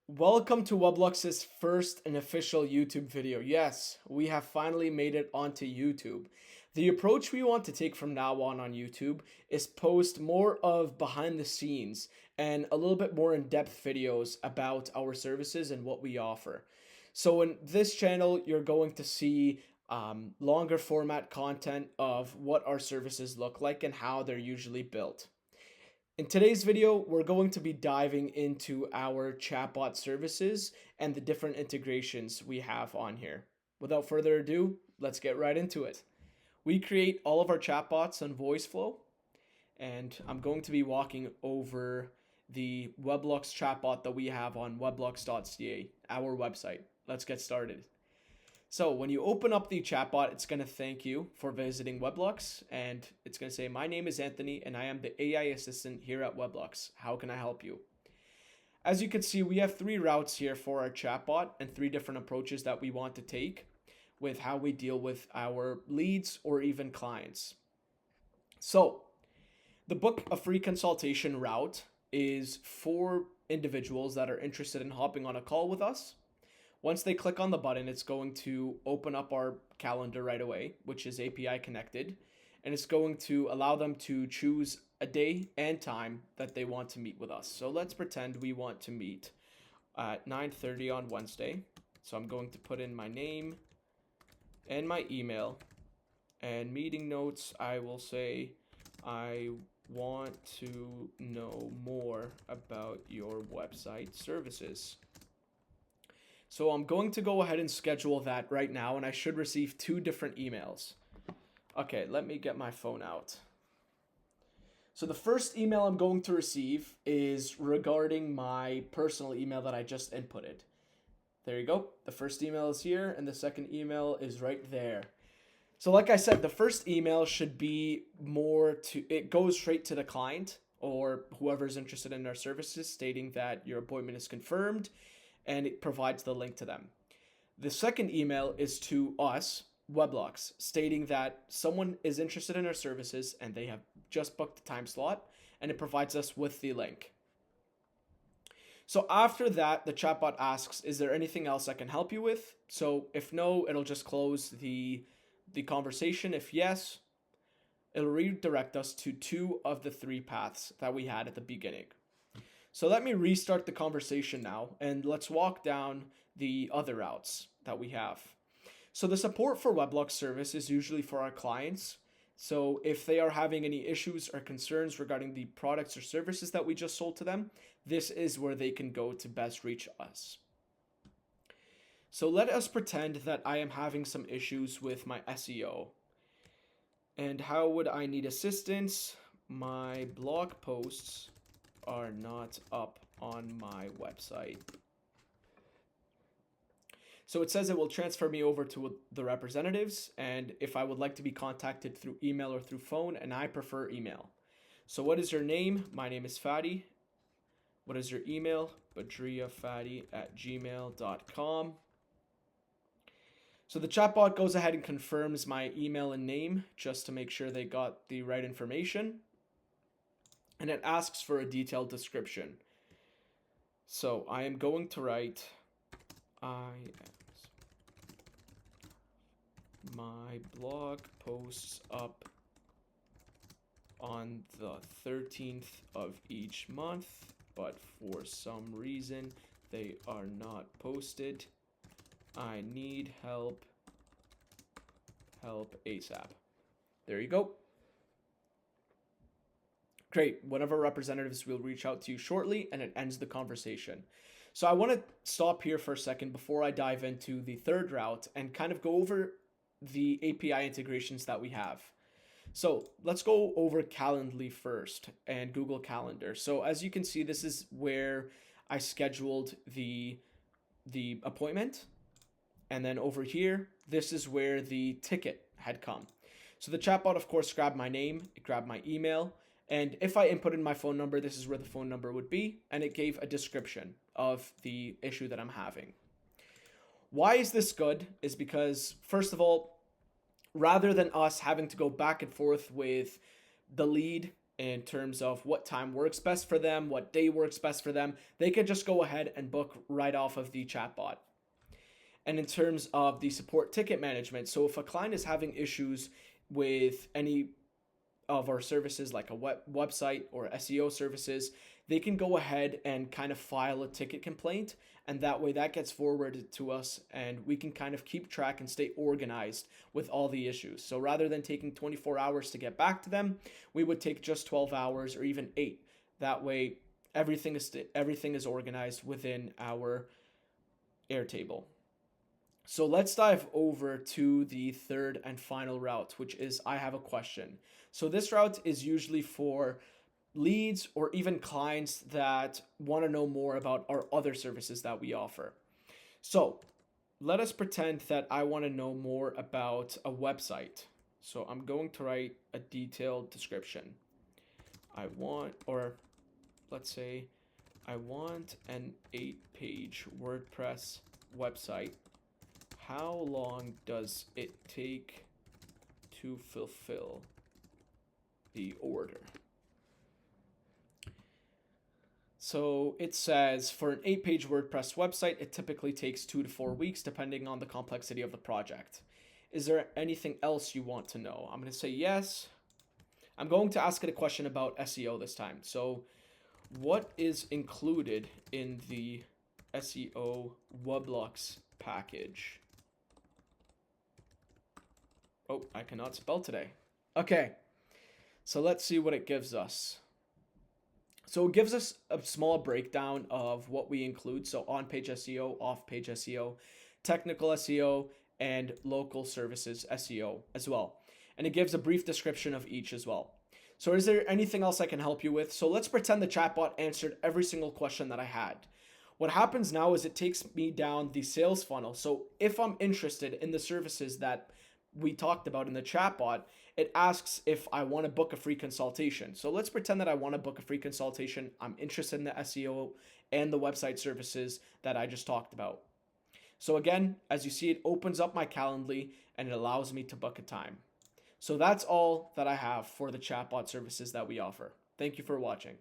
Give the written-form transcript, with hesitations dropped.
Welcome to Weblux's first and official YouTube video. Yes, we have finally made it onto YouTube. The approach we want to take from now on YouTube is post more of behind the scenes and a little bit more in-depth videos about our services and what we offer. So in this channel, you're going to see longer format content of what our services look like and how they're usually built. In today's video, we're going to be diving into our chatbot services and the different integrations we have on here. Without further ado, let's get right into it. We create all of our chatbots on VoiceFlow, and I'm going to be walking over the Weblux chatbot that we have on weblux.ca, our website. Let's get started. So when you open up the chatbot, it's going to thank you for visiting Weblux, and it's going to say, "My name is Anthony, and I am the AI assistant here at Weblux. How can I help you?" As you can see, we have three routes here for our chatbot and three different approaches that we want to take with how we deal with our leads or even clients. So the book a free consultation route is for individuals that are interested in hopping on a call with us. Once they click on the button, it's going to open up our calendar right away, which is API connected, and it's going to allow them to choose a day and time that they want to meet with us. So let's pretend we want to meet at 9:30 on Wednesday. So I'm going to put in my name and my email, and meeting notes, I will say, "I want to know more about your website services." So I'm going to go ahead and schedule that right now, and I should receive two different emails. Okay, let me get my phone out. So the first email I'm going to receive is regarding my personal email that I just inputted. There you go. The first email is here, and the second email is right there. So like I said, the first email should be it goes straight to the client or whoever's interested in our services, stating that your appointment is confirmed, and it provides the link to them. The second email is to us, Weblux, stating that someone is interested in our services and they have just booked the time slot, and it provides us with the link. So after that, the chatbot asks, "Is there anything else I can help you with?" So if no, it'll just close the conversation. If yes, it'll redirect us to two of the three paths that we had at the beginning. So let me restart the conversation now, and let's walk down the other routes that we have. So the support for Weblux service is usually for our clients. So if they are having any issues or concerns regarding the products or services that we just sold to them, this is where they can go to best reach us. So let us pretend that I am having some issues with my SEO. And how would I need assistance? My blog posts are not up on my website. So it says it will transfer me over to the representatives, and if I would like to be contacted through email or through phone, and I prefer email. So what is your name? My name is Fadi. What is your email? badriafadi@gmail.com. So the chatbot goes ahead and confirms my email and name just to make sure they got the right information. And it asks for a detailed description. So I am going to write, my blog posts up on the 13th of each month, but for some reason they are not posted. I need help ASAP. There you go. Great. One of our representatives will reach out to you shortly, and it ends the conversation. So I want to stop here for a second before I dive into the third route and kind of go over the API integrations that we have. So let's go over Calendly first and Google Calendar. So as you can see, this is where I scheduled the appointment. And then over here, this is where the ticket had come. So the chatbot, of course, grabbed my name, it grabbed my email, and if I input in my phone number, this is where the phone number would be, and it gave a description of the issue that I'm having. Why is this good? Is because, first of all, rather than us having to go back and forth with the lead in terms of what time works best for them, what day works best for them. They could just go ahead and book right off of the chatbot. And in terms of the support ticket management, so if a client is having issues with any of our services like a website or SEO services, they can go ahead and kind of file a ticket complaint, and that way that gets forwarded to us and we can kind of keep track and stay organized with all the issues. So rather than taking 24 hours to get back to them, we would take just 12 hours or even 8. That way everything is organized within our Airtable. So let's dive over to the third and final route, which is I have a question. So this route is usually for leads or even clients that want to know more about our other services that we offer. So let us pretend that I want to know more about a website. So I'm going to write a detailed description. Let's say I want an 8-page WordPress website. How long does it take to fulfill the order? So it says for an 8-page WordPress website, it typically takes 2 to 4 weeks depending on the complexity of the project. Is there anything else you want to know? I'm going to say yes. I'm going to ask it a question about SEO this time. So what is included in the SEO Woblux package? Oh, I cannot spell today. Okay, so let's see what it gives us. So it gives us a small breakdown of what we include. So on-page SEO, off-page SEO, technical SEO, and local services SEO as well. And it gives a brief description of each as well. So is there anything else I can help you with? So let's pretend the chatbot answered every single question that I had. What happens now is it takes me down the sales funnel. So if I'm interested in the services that we talked about in the chatbot, it asks if I want to book a free consultation. So let's pretend that I want to book a free consultation. I'm interested in the SEO and the website services that I just talked about. So again, as you see, it opens up my Calendly and it allows me to book a time. So that's all that I have for the chatbot services that we offer. Thank you for watching.